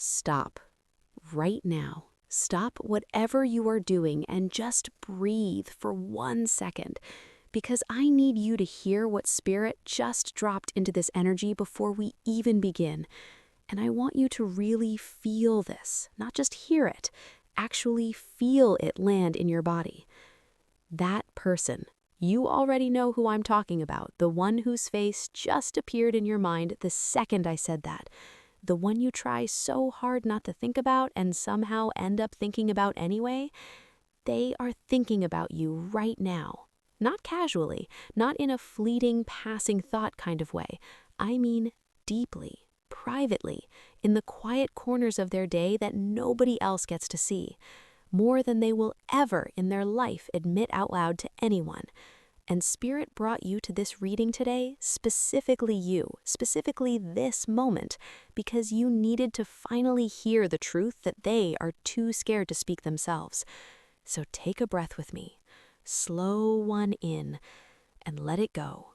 Stop. Right now. Stop whatever you are doing and just breathe for 1 second, because I need you to hear what Spirit just dropped into this energy before we even begin. And I want you to really feel this, not just hear it, actually feel it land in your body. That person. You already know who I'm talking about, the one whose face just appeared in your mind the second I said that. The one you try so hard not to think about and somehow end up thinking about anyway. They are thinking about you right now. Not casually, not in a fleeting, passing thought kind of way. I mean deeply, privately, in the quiet corners of their day that nobody else gets to see. More than they will ever in their life admit out loud to anyone. And Spirit brought you to this reading today, specifically you, specifically this moment, because you needed to finally hear the truth that they are too scared to speak themselves. So take a breath with me. Slow one in and let it go.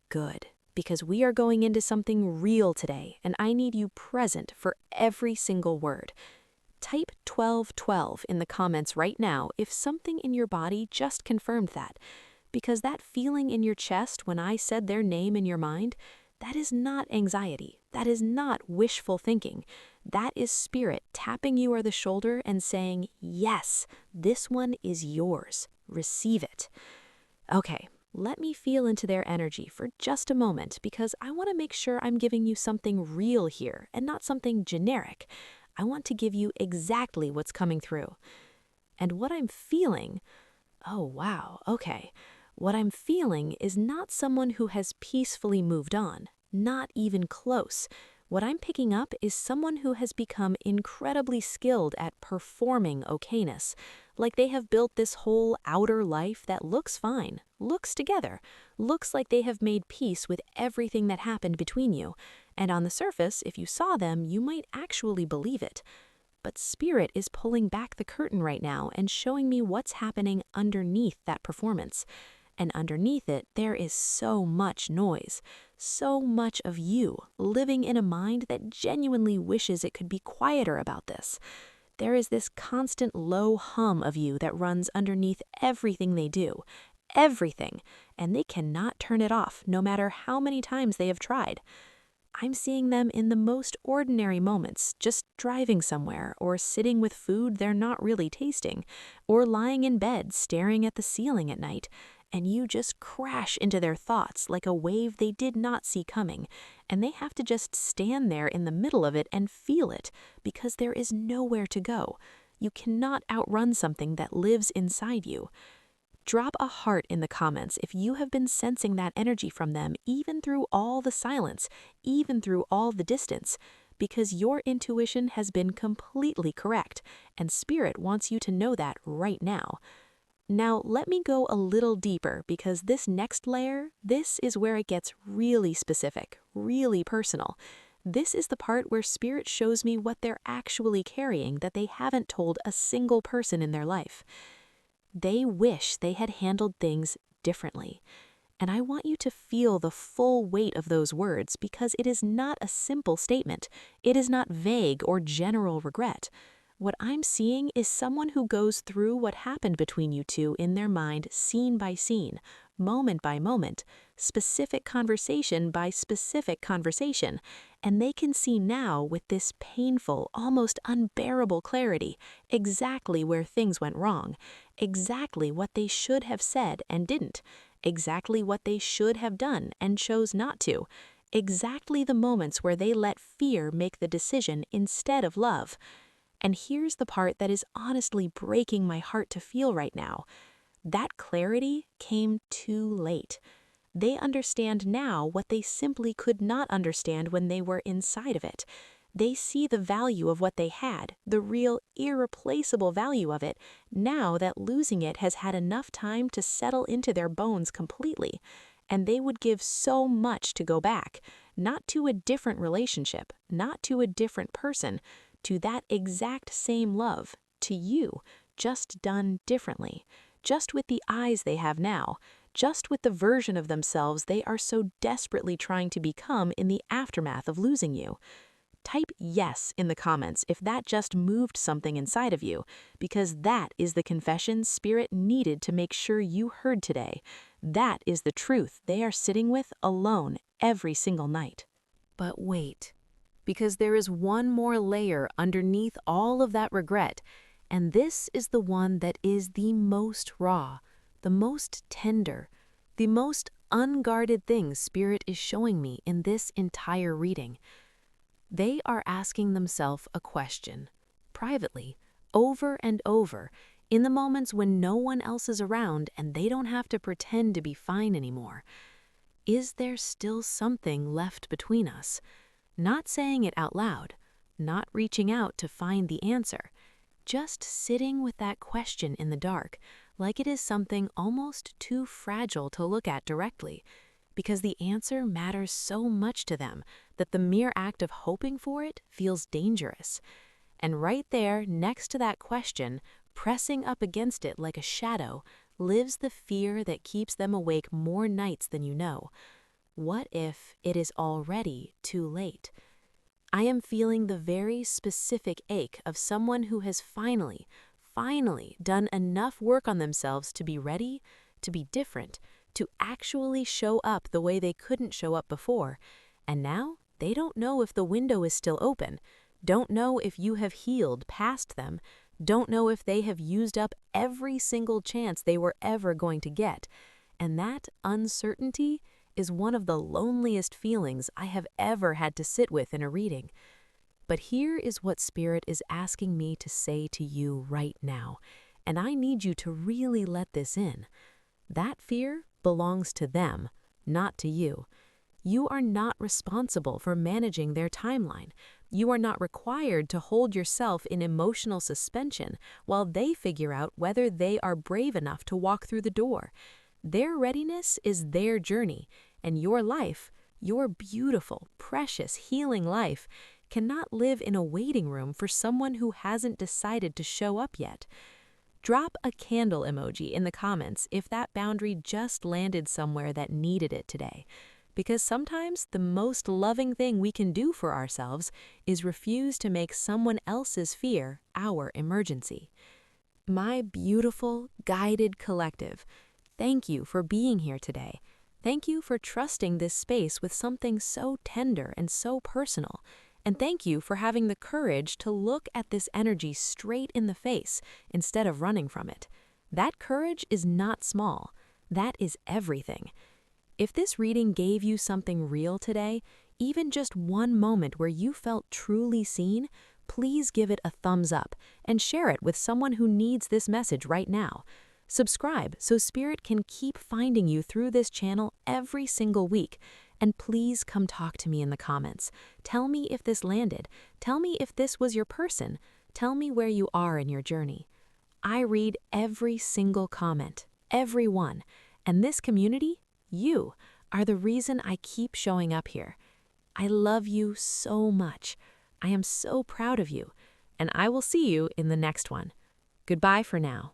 Good, because we are going into something real today, and I need you present for every single word. Type 1212 in the comments right now if something in your body just confirmed that. Because that feeling in your chest when I said their name in your mind, that is not anxiety. That is not wishful thinking. That is Spirit tapping you on the shoulder and saying, yes, this one is yours. Receive it. Okay, let me feel into their energy for just a moment, because I want to make sure I'm giving you something real here and not something generic. I want to give you exactly what's coming through. And what I'm feeling, oh wow, okay. What I'm feeling is not someone who has peacefully moved on, not even close. What I'm picking up is someone who has become incredibly skilled at performing okayness, like they have built this whole outer life that looks fine, looks together, looks like they have made peace with everything that happened between you. And on the surface, if you saw them, you might actually believe it. But Spirit is pulling back the curtain right now and showing me what's happening underneath that performance. And underneath it, there is so much noise, so much of you living in a mind that genuinely wishes it could be quieter about this. There is this constant low hum of you that runs underneath everything they do, everything, and they cannot turn it off no matter how many times they have tried. I'm seeing them in the most ordinary moments, just driving somewhere, or sitting with food they're not really tasting, or lying in bed staring at the ceiling at night, and you just crash into their thoughts like a wave they did not see coming, and they have to just stand there in the middle of it and feel it, because there is nowhere to go. You cannot outrun something that lives inside you. Drop a heart in the comments if you have been sensing that energy from them, even through all the silence, even through all the distance, because your intuition has been completely correct, and Spirit wants you to know that right now. Now, let me go a little deeper, because this next layer, this is where it gets really specific, really personal. This is the part where Spirit shows me what they're actually carrying that they haven't told a single person in their life. They wish they had handled things differently. And I want you to feel the full weight of those words, because it is not a simple statement. It is not vague or general regret. What I'm seeing is someone who goes through what happened between you two in their mind, scene by scene, moment by moment, specific conversation by specific conversation, and they can see now with this painful, almost unbearable clarity exactly where things went wrong, exactly what they should have said and didn't, exactly what they should have done and chose not to, exactly the moments where they let fear make the decision instead of love. And here's the part that is honestly breaking my heart to feel right now. That clarity came too late. They understand now what they simply could not understand when they were inside of it. They see the value of what they had, the real irreplaceable value of it, now that losing it has had enough time to settle into their bones completely. And they would give so much to go back, not to a different relationship, not to a different person, to that exact same love, to you, just done differently, just with the eyes they have now, just with the version of themselves they are so desperately trying to become in the aftermath of losing you. Type yes in the comments if that just moved something inside of you, because that is the confession Spirit needed to make sure you heard today. That is the truth they are sitting with alone every single night. But wait, because there is one more layer underneath all of that regret, and this is the one that is the most raw, the most tender, the most unguarded thing Spirit is showing me in this entire reading. They are asking themselves a question, privately, over and over, in the moments when no one else is around and they don't have to pretend to be fine anymore. Is there still something left between us? Not saying it out loud, not reaching out to find the answer, just sitting with that question in the dark, like it is something almost too fragile to look at directly, because the answer matters so much to them that the mere act of hoping for it feels dangerous. And right there, next to that question, pressing up against it like a shadow, lives the fear that keeps them awake more nights than you know. What if it is already too late? I am feeling the very specific ache of someone who has finally done enough work on themselves to be ready, to be different, to actually show up the way they couldn't show up before. And now they don't know if the window is still open, don't know if you have healed past them, don't know if they have used up every single chance they were ever going to get. And that uncertainty is one of the loneliest feelings I have ever had to sit with in a reading. But here is what Spirit is asking me to say to you right now, and I need you to really let this in. That fear belongs to them, not to you. You are not responsible for managing their timeline. You are not required to hold yourself in emotional suspension while they figure out whether they are brave enough to walk through the door. Their readiness is their journey, and your life, your beautiful, precious, healing life, cannot live in a waiting room for someone who hasn't decided to show up yet. Drop a candle emoji in the comments if that boundary just landed somewhere that needed it today. Because sometimes the most loving thing we can do for ourselves is refuse to make someone else's fear our emergency. My beautiful, guided collective, thank you for being here today. Thank you for trusting this space with something so tender and so personal. And thank you for having the courage to look at this energy straight in the face instead of running from it. That courage is not small. That is everything. If this reading gave you something real today, even just one moment where you felt truly seen, please give it a thumbs up and share it with someone who needs this message right now. Subscribe so Spirit can keep finding you through this channel every single week. And please come talk to me in the comments. Tell me if this landed. Tell me if this was your person. Tell me where you are in your journey. I read every single comment, every one. And this community, you, are the reason I keep showing up here. I love you so much. I am so proud of you. And I will see you in the next one. Goodbye for now.